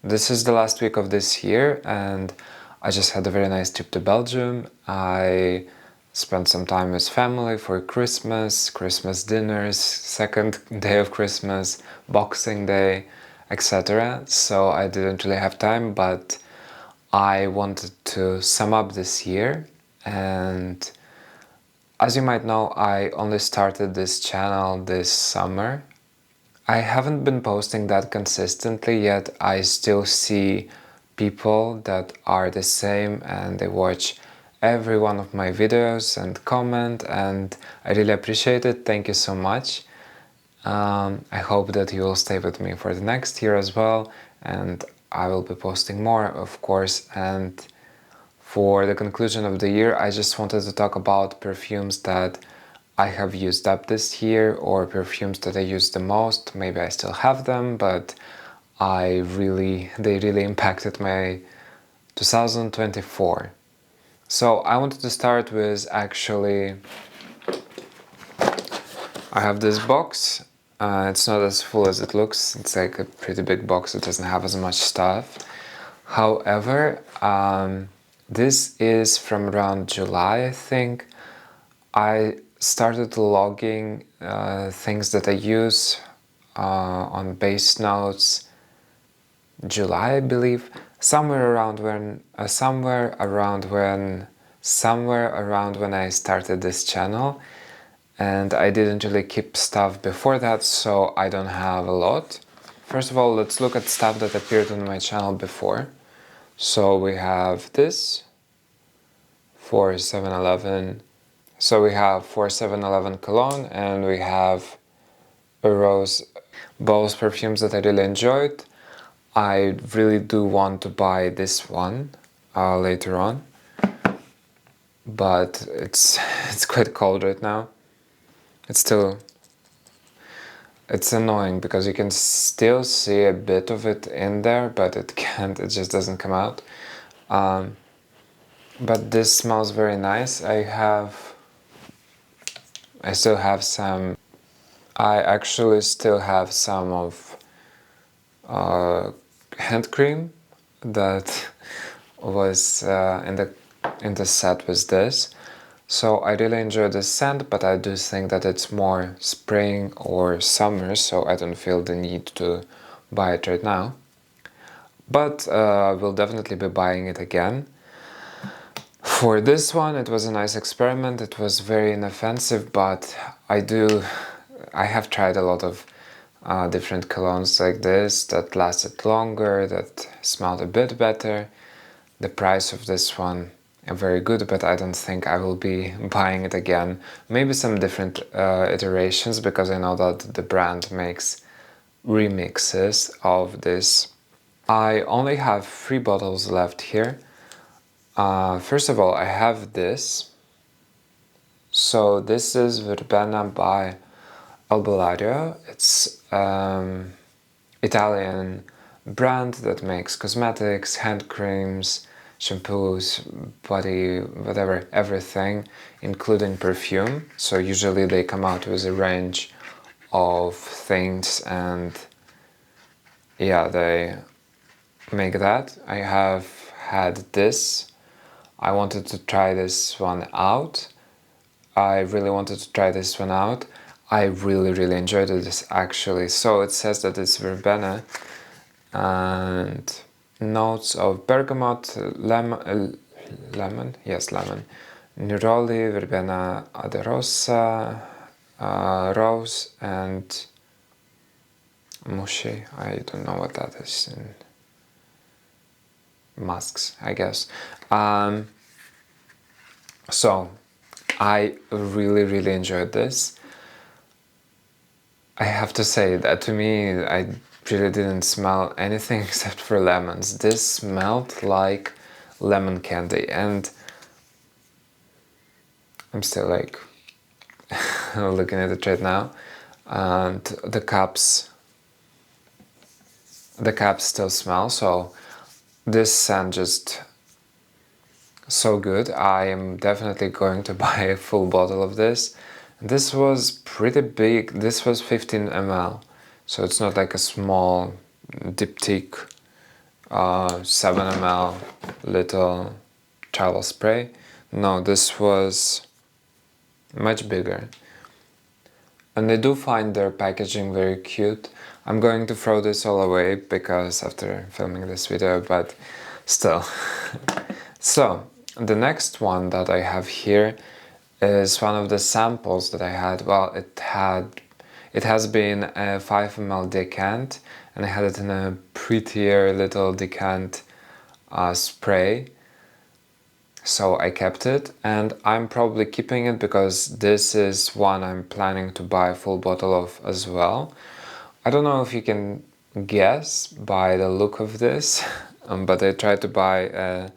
this is the last week of this year, and I just had a very nice trip to Belgium. I spent some time with family for Christmas, Christmas dinners, second day of Christmas, Boxing Day, etc. So I didn't really have time, but I wanted to sum up this year. And as you might know, I only started this channel this summer. I haven't been posting that consistently yet. I still see people that are the same and they watch every one of my videos and comment, and I really appreciate it. Thank you so much. I hope that you will stay with me for the next year as well, and I will be posting more, of course. And for the conclusion of the year, I just wanted to talk about perfumes that I have used up this year, or perfumes that I used the most. Maybe I still have them, but they really impacted my 2024. So I wanted to start with, actually, I have this box. It's not as full as it looks. It's like a pretty big box. It doesn't have as much stuff. However, this is from around July, I think. I started logging things that I use on base notes July, I believe, somewhere around when I started this channel, and I didn't really keep stuff before that, so I don't have a lot. First of all, let's look at stuff that appeared on my channel before. So we have this for 7-Eleven. So we have for 7-Eleven cologne, and we have a rose, both perfumes that I really enjoyed. I really do want to buy this one later on, but it's quite cold right now. It's annoying because you can still see a bit of it in there, but it just doesn't come out. But this smells very nice. I actually still have some of hand cream that was in the set with this. So I really enjoy this scent, but I do think that it's more spring or summer, so I don't feel the need to buy it right now. But we'll definitely be buying it again. For this one, it was a nice experiment. It was very inoffensive, but I have tried a lot of different colognes like this that lasted longer, that smelled a bit better. The price of this one very good, but I don't think I will be buying it again. Maybe some different iterations, because I know that the brand makes remixes of this. I only have 3 bottles left here. First of all, I have this. So this is Verbena by Albellario. It's Italian brand that makes cosmetics, hand creams, shampoos, body, whatever, everything, including perfume. So usually they come out with a range of things, and yeah, they make that. I have had this. I wanted to try this one out. I really really enjoyed this, actually. So it says that it's verbena and notes of bergamot, lemon, neroli, verbena aderosa, rose, and mushy. I don't know what that is in musks, I guess. So I really enjoyed this. I have to say that to me, I really didn't smell anything except for lemons. This smelled like lemon candy, and I'm still like looking at it right now, and the caps still smell. So this scent just so good. I am definitely going to buy a full bottle of this. This was pretty big. This was 15 ml, so it's not like a small diptyque 7 ml little travel spray. No, this was much bigger. And I do find their packaging very cute. I'm going to throw this all away because after filming this video, but still. So, the next one that I have here is one of the samples that I had. Well, it has been a 5 ml decant, and I had it in a prettier little decant spray. So I kept it, and I'm probably keeping it because this is one I'm planning to buy a full bottle of as well. I don't know if you can guess by the look of this, but I tried to buy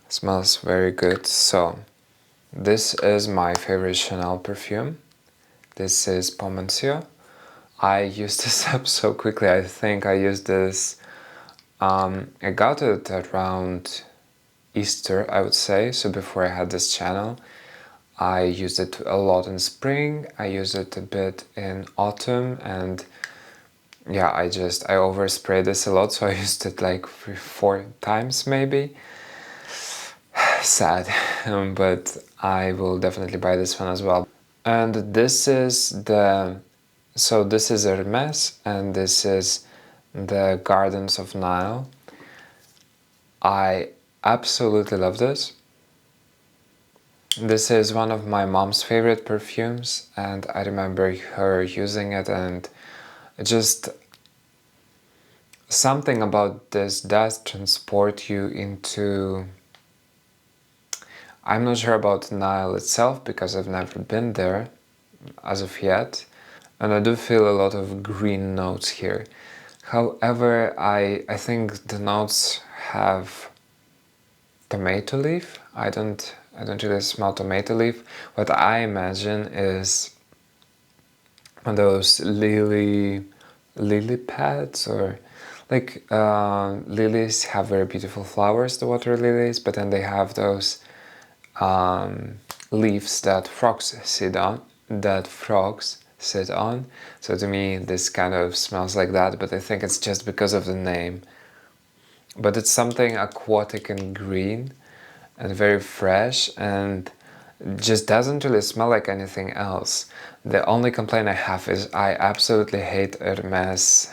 smells very good. So this is my favorite Chanel perfume. This is Pomencio. I used this up so quickly. I think I used this I got it around Easter, I would say, so before I had this channel. I used it a lot in spring, I used it a bit in autumn, and yeah, I oversprayed this a lot, so I used it like 4 times maybe. Sad, but I will definitely buy this one as well. And this is this is Hermes, and this is the Gardens of Nile. I absolutely love this. This is one of my mom's favorite perfumes, and I remember her using it, and just something about this does transport you into... I'm not sure about Nile itself because I've never been there as of yet, and I do feel a lot of green notes here. However, I think the notes have tomato leaf. I don't really smell tomato leaf. What I imagine is those lily pads, or like lilies have very beautiful flowers, the water lilies, but then they have those leaves that frogs sit on. So to me this kind of smells like that, but I think it's just because of the name. But it's something aquatic and green and very fresh, and just doesn't really smell like anything else. The only complaint I have is I absolutely hate Hermes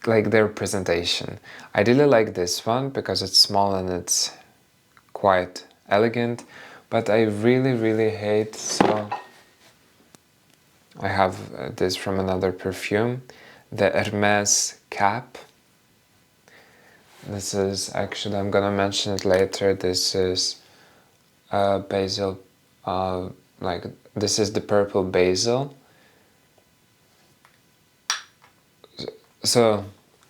like their presentation. I really like this one because it's small and it's quite elegant, but I really hate... So I have this from another perfume, the Hermes cap. This is actually, I'm gonna mention it later, this is basil, this is the purple basil. So,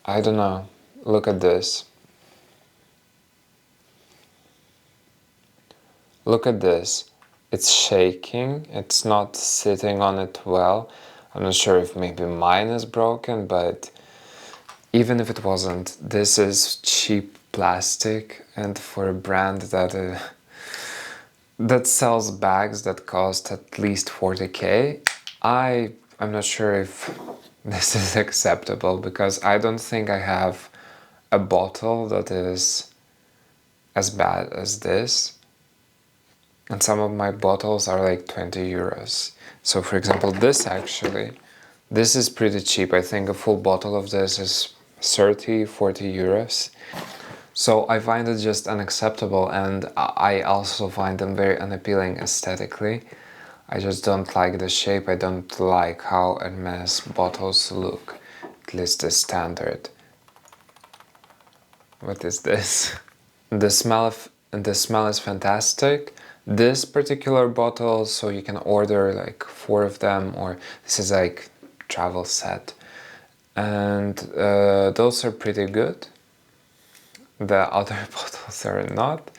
I don't know, look at this. Look at this. It's shaking, it's not sitting on it well. I'm not sure if maybe mine is broken, but even if it wasn't, this is cheap plastic, and for a brand that that sells bags that cost at least 40k, I'm not sure if this is acceptable, because I don't think I have a bottle that is as bad as this. And some of my bottles are like 20 euros. So for example, this is pretty cheap. I think a full bottle of this is 30-40 euros. So I find it just unacceptable, and I also find them very unappealing aesthetically. I just don't like the shape. I don't like how Hermes bottles look, at least the standard. What is this? The smell is fantastic. This particular bottle, so you can order like 4 of them, or this is like travel set, and those are pretty good. The other bottles are not.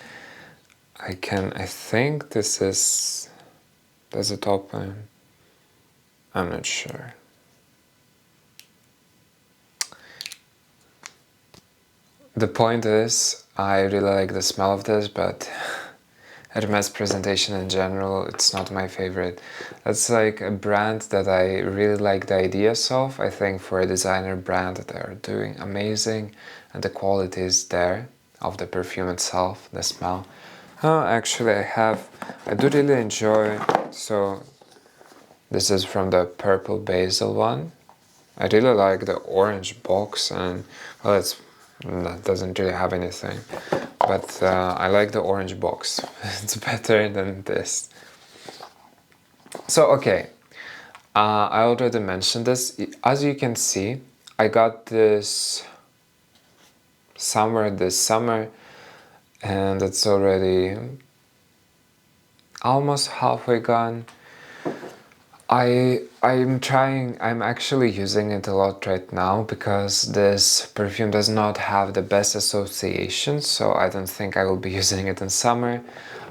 I think this is, there's a top one. I'm not sure. The point is, I really like the smell of this, but Hermes presentation in general, it's not my favorite. It's like a brand that I really like the ideas of. I think for a designer brand they're doing amazing and the quality is there of the perfume itself, the smell. Actually I do really enjoy, so this is from the purple basil one. I really like the orange box and, well, that doesn't really have anything. But I like the orange box. It's better than this. So, okay. I already mentioned this. As you can see, I got this somewhere this summer and it's already almost halfway gone. I'm actually using it a lot right now because this perfume does not have the best association, so I don't think I will be using it in summer.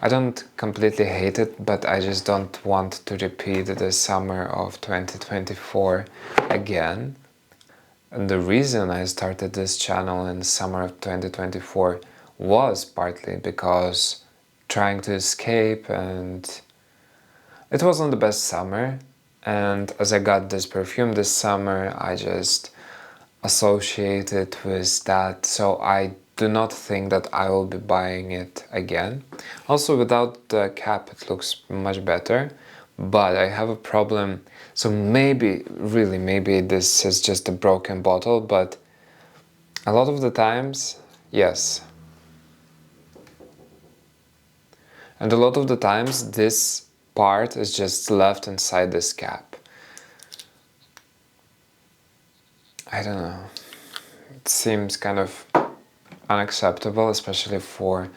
I don't completely hate it, but I just don't want to repeat the summer of 2024 again. And the reason I started this channel in the summer of 2024 was partly because trying to escape, and it wasn't the best summer, and as I got this perfume this summer, I just associate it with that, so I do not think that I will be buying it again. Also, without the cap it looks much better, but I have a problem. So maybe, really, maybe this is just a broken bottle, but a lot of the times, yes. And a lot of the times this part is just left inside this cap. I don't know. It seems kind of unacceptable, especially for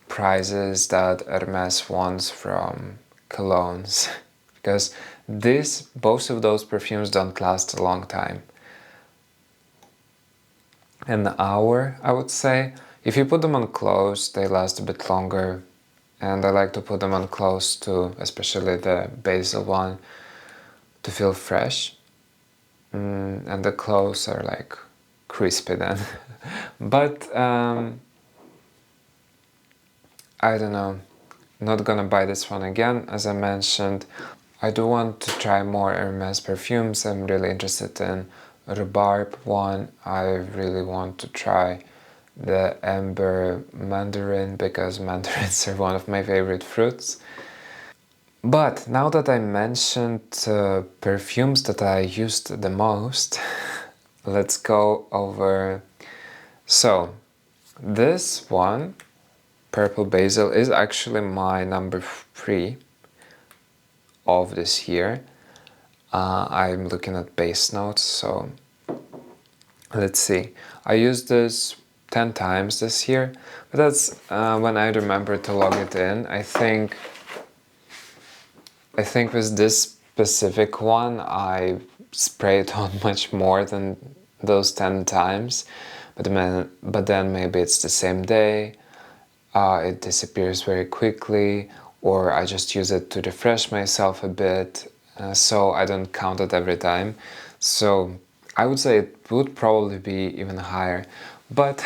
prices that Hermes wants from colognes. Because both of those perfumes don't last a long time. An hour, I would say. If you put them on clothes, they last a bit longer. And I like to put them on clothes too, especially the basil one, to feel fresh. And the clothes are like crispy then. But I don't know, not gonna buy this one again. As I mentioned, I do want to try more Hermes perfumes. I'm really interested in rhubarb one. I really want to try the amber mandarin because mandarins are one of my favorite fruits. But now that I mentioned perfumes that I used the most, let's go over. So this one, purple basil, is actually my number 3 of this year. I'm looking at base notes, so let's see. I used this 10 times this year, but that's when I remember to log it in. I think with this specific one I sprayed on much more than those 10 times, but then maybe it's the same day, it disappears very quickly, or I just use it to refresh myself a bit, so I don't count it every time. So I would say it would probably be even higher. But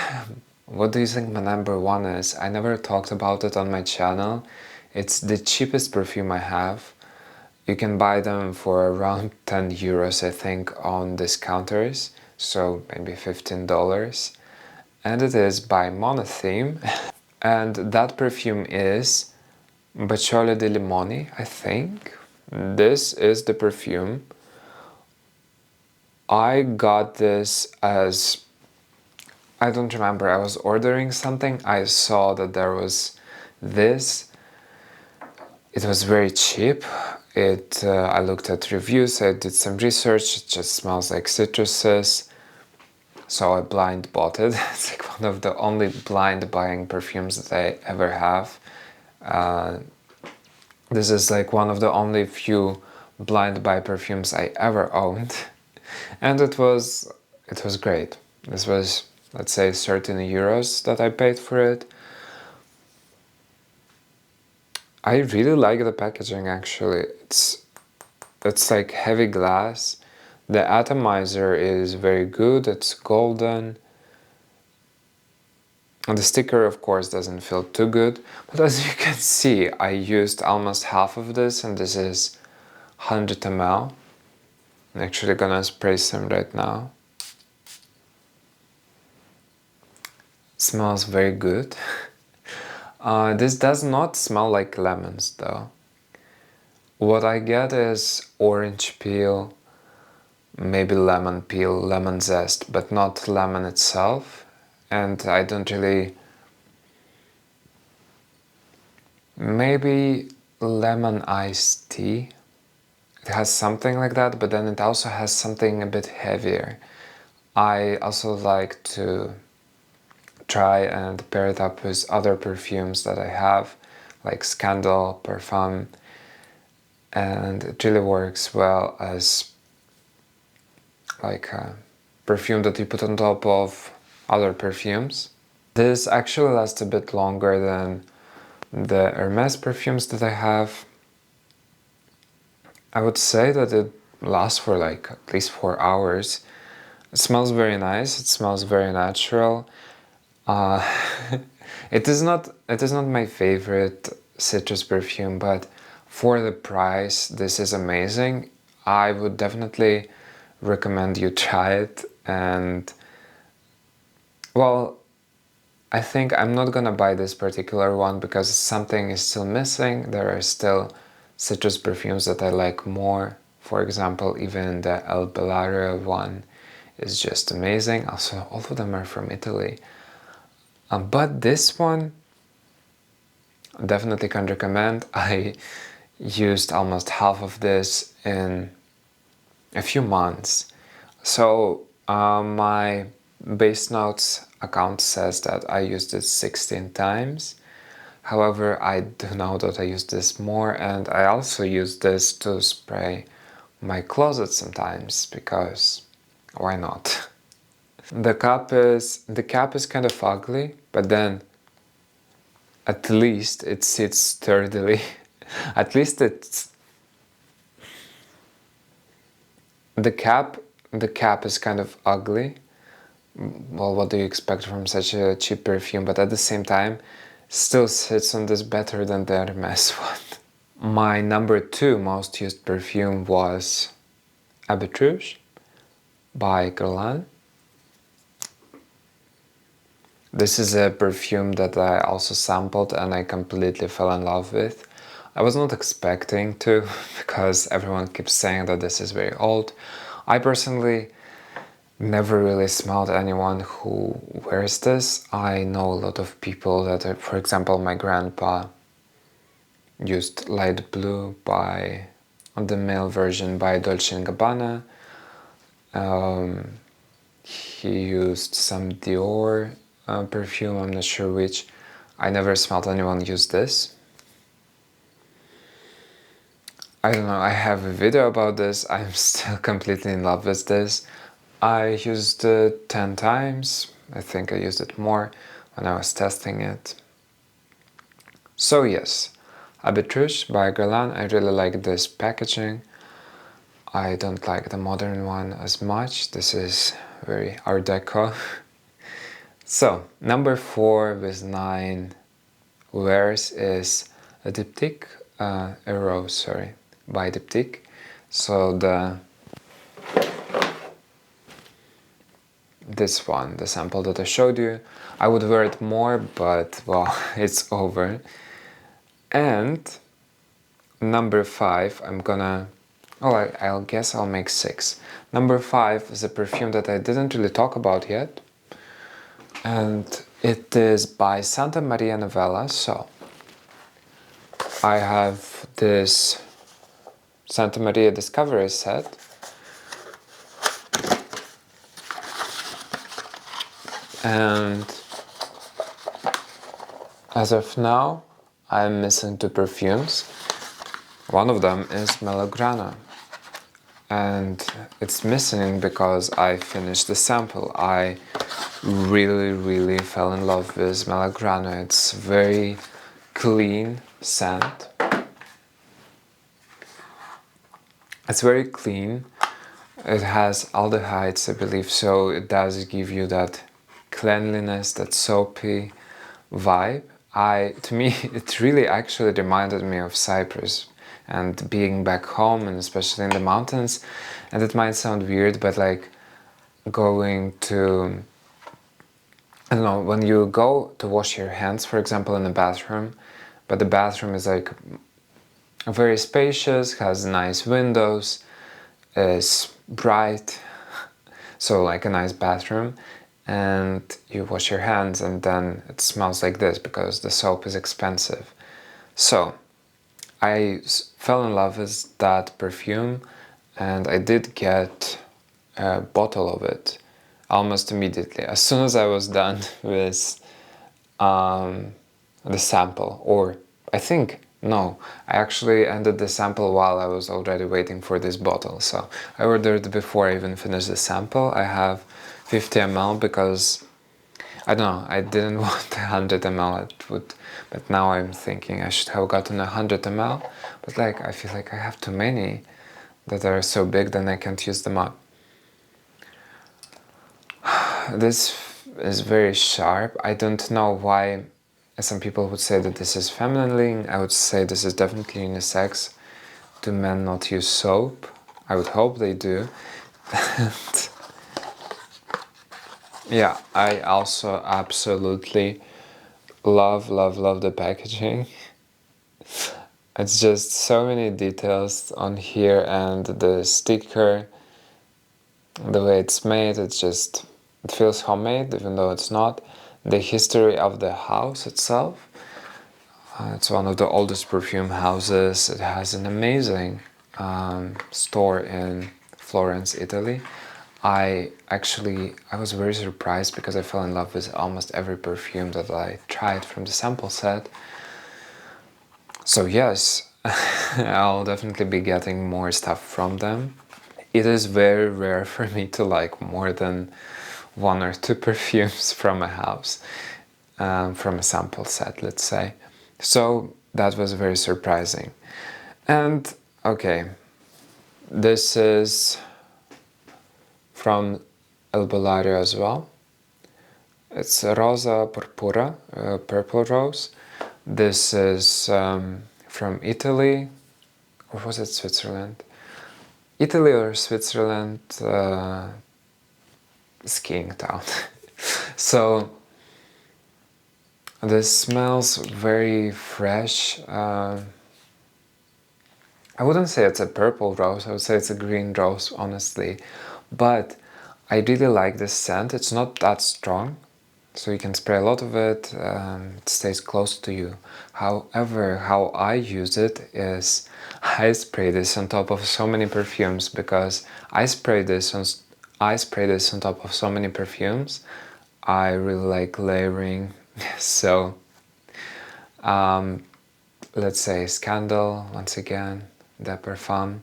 what do you think my number 1 is? I never talked about it on my channel. It's the cheapest perfume I have. You can buy them for around 10 euros, I think, on discounters, so maybe $15. And it is by Monotheme. And that perfume is Baciole di Limoni, I think. This is the perfume. I got this as, I don't remember, I was ordering something, I saw that there was this. It was very cheap. I looked at reviews, I did some research, it just smells like citruses. So I blind bought it. It's like one of the only blind buying perfumes that I ever have. This is like one of the only few blind buy perfumes I ever owned. And it was great. This was, let's say, 13 euros that I paid for it. I really like the packaging actually. It's like heavy glass. The atomizer is very good, it's golden. And the sticker, of course, doesn't feel too good, but as you can see, I used almost half of this, and this is 100 ml. I'm actually gonna spray some right now. Smells very good. This does not smell like lemons though. What I get is orange peel, maybe lemon peel, lemon zest, but not lemon itself. And I don't really... Maybe lemon iced tea. It has something like that, but then it also has something a bit heavier. I also like to try and pair it up with other perfumes that I have, like Scandal, Parfum, and it really works well as like a perfume that you put on top of other perfumes. This actually lasts a bit longer than the Hermes perfumes that I have. I would say that it lasts for like at least 4 hours. It smells very nice, it smells very natural. Uh, it is not my favorite citrus perfume, but for the price, this is amazing. I would definitely recommend you try it. And well, I think I'm not gonna buy this particular one because something is still missing. There are still citrus perfumes that I like more. For example, even the El Bellario one is just amazing. Also, all of them are from Italy. But this one, definitely can recommend. I used almost half of this in a few months. So my base notes account says that I used it 16 times. However, I do know that I use this more, and I also use this to spray my closet sometimes because why not? The cap is kind of ugly, but then at least it sits sturdily. At least it's the cap is kind of ugly. Well, what do you expect from such a cheap perfume? But at the same time, still sits on this better than the Hermes one. My number 2 most used perfume was Arbitrage by Guerlain. This is a perfume that I also sampled and I completely fell in love with. I was not expecting to because everyone keeps saying that this is very old. I personally never really smelled anyone who wears this. I know a lot of people that, for example, my grandpa used Light Blue by the male version by Dolce & Gabbana. He used some Dior perfume, I'm not sure which. I never smelled anyone use this. I don't know, I have a video about this. I'm still completely in love with this. I used it 10 times. I think I used it more when I was testing it. So yes, Arbitrage by Guerlain. I really like this packaging. I don't like the modern one as much. This is very Art Deco. So, number 4 with 9 wears is a diptyque, a rose, sorry, by diptyque. So this one, the sample that I showed you, I would wear it more, but well, it's over. And number 5, I'll guess I'll make 6. Number 5 is a perfume that I didn't really talk about yet. And it is by Santa Maria Novella. So I have this Santa Maria Discovery set. And as of now, I'm missing 2 perfumes. One of them is Melograna. And it's missing because I finished the sample. I really fell in love with Melograna. It's very clean scent. It's very clean. It has aldehydes, I believe, so it does give you that cleanliness, that soapy vibe. To me, it really actually reminded me of Cyprus and being back home, and especially in the mountains. And it might sound weird, but like going to, I don't know, when you go to wash your hands, for example, in the bathroom, but the bathroom is like very spacious, has nice windows, is bright, so like a nice bathroom, and you wash your hands and then it smells like this because the soap is expensive. So I fell in love with that perfume, and I did get a bottle of it almost immediately as soon as I was done with the sample. Or I think, no, I actually ended the sample while I was already waiting for this bottle. So I ordered before I even finished the sample. I have 50 ml because I don't know, I didn't want 100 ml. It would, but now I'm thinking I should have gotten 100 ml. But like, I feel like I have too many that are so big, then I can't use them up. This is very sharp. I don't know why some people would say that this is feminine. I would say this is definitely unisex. Do men not use soap? I would hope they do. Yeah, I also absolutely love the packaging. It's just so many details on here, and the sticker, the way it's made, it feels homemade even though it's not. The history of the house itself, it's one of the oldest perfume houses. It has an amazing store in Florence, Italy. I was very surprised because I fell in love with almost every perfume that I tried from the sample set. So yes, I'll definitely be getting more stuff from them. It is very rare for me to like more than 1 or 2 perfumes from a house, from a sample set, let's say. So that was very surprising. And okay, this is from El Bellario as well. It's Rosa Purpura, purple rose. This is from Italy, or was it Switzerland? Italy or Switzerland, skiing town. So this smells very fresh. I wouldn't say it's a purple rose, I would say it's a green rose, honestly. But I really like this scent. It's not that strong, so you can spray a lot of it, it stays close to you. However, how I use it is I spray this on top of so many perfumes, because I spray this on top of so many perfumes. I really like layering. So let's say Scandal, once again, the Parfum.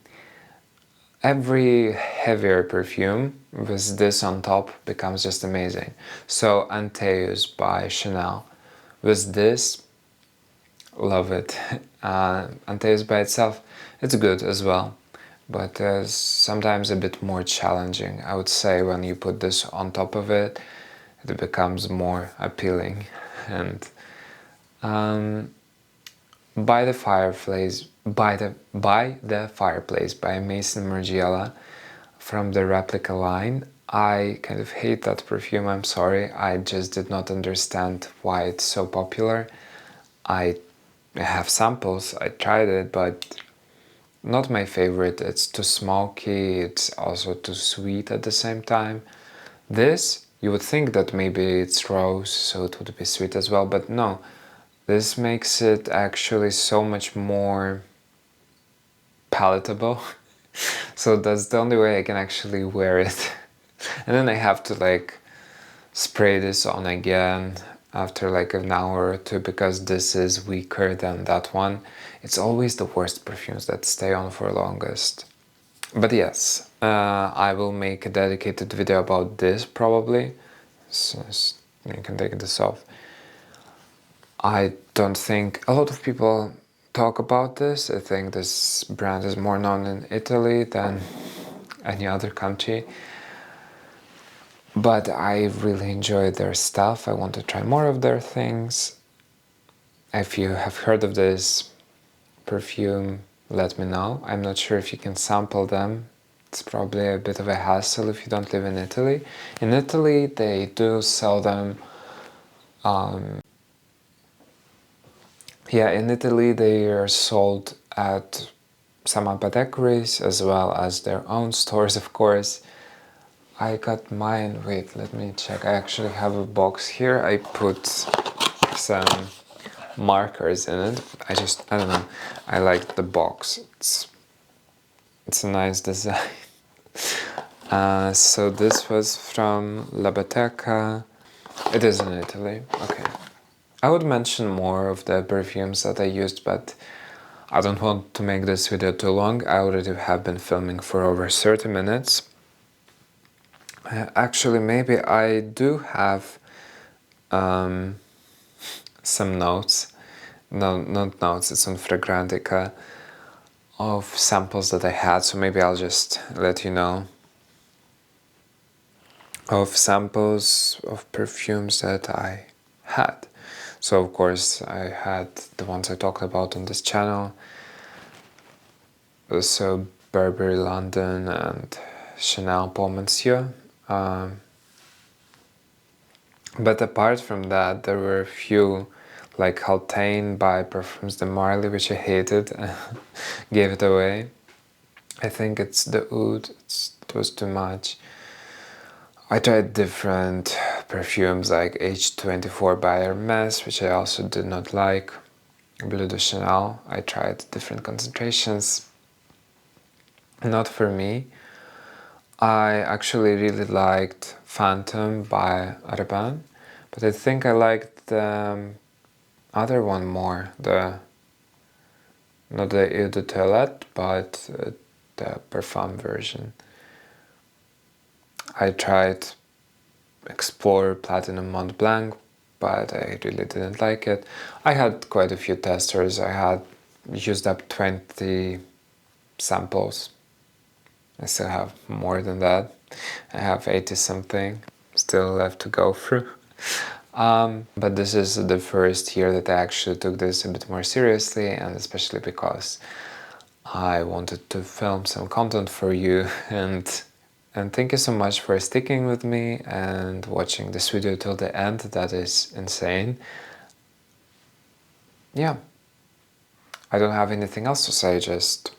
Every heavier perfume with this on top becomes just amazing. So Antaeus by Chanel. With this, love it. Antaeus by itself, it's good as well, but sometimes a bit more challenging. I would say when you put this on top of it, it becomes more appealing. And by the Fireplace by Mason Margiela from the Replica line. I kind of hate that perfume, I'm sorry. I just did not understand why it's so popular. I have samples, I tried it, but not my favorite. It's too smoky, it's also too sweet at the same time. This, you would think that maybe it's rose, so it would be sweet as well, but no. This makes it actually so much more palatable. So that's the only way I can actually wear it. And then I have to like spray this on again after like an hour or two, because this is weaker than that one. It's always the worst perfumes that stay on for longest. But yes, I will make a dedicated video about this probably. So you can take this off. I don't think a lot of people talk about this. I think this brand is more known in Italy than any other country. But I really enjoy their stuff. I want to try more of their things. If you have heard of this perfume, let me know. I'm not sure if you can sample them. It's probably a bit of a hassle if you don't live in Italy. In Italy, they do sell them. Yeah, in Italy, they are sold at some apothecaries as well as their own stores, of course. I got mine. Wait, let me check. I actually have a box here. I put some markers in it. I don't know. I like the box. It's a nice design. So this was from La Bottega. It is in Italy. Okay. I would mention more of the perfumes that I used, but I don't want to make this video too long. I already have been filming for over 30 minutes. Actually, maybe I do have some notes. No, not notes, it's on Fragrantica of samples that I had, so maybe I'll just let you know of samples of perfumes that I had. So of course I had the ones I talked about on this channel, also Burberry London and Chanel Paul Monsieur. But apart from that, there were a few, like Haltane by Perfumes de Marly, which I hated, gave it away. I think it's the oud, it was too much. I tried different perfumes like H24 by Hermes, which I also did not like. Bleu de Chanel, I tried different concentrations. Not for me. I actually really liked Phantom by Arban, but I think I liked the other one more, not the Eau de Toilette, but the Parfum version. I tried Explore Platinum Mont Blanc, but I really didn't like it. I had quite a few testers. I had used up 20 samples. I still have more than that. I have 80 something still left to go through. But this is the first year that I actually took this a bit more seriously, and especially because I wanted to film some content for you, and thank you so much for sticking with me and watching this video till the end. That is insane. Yeah, I don't have anything else to say, just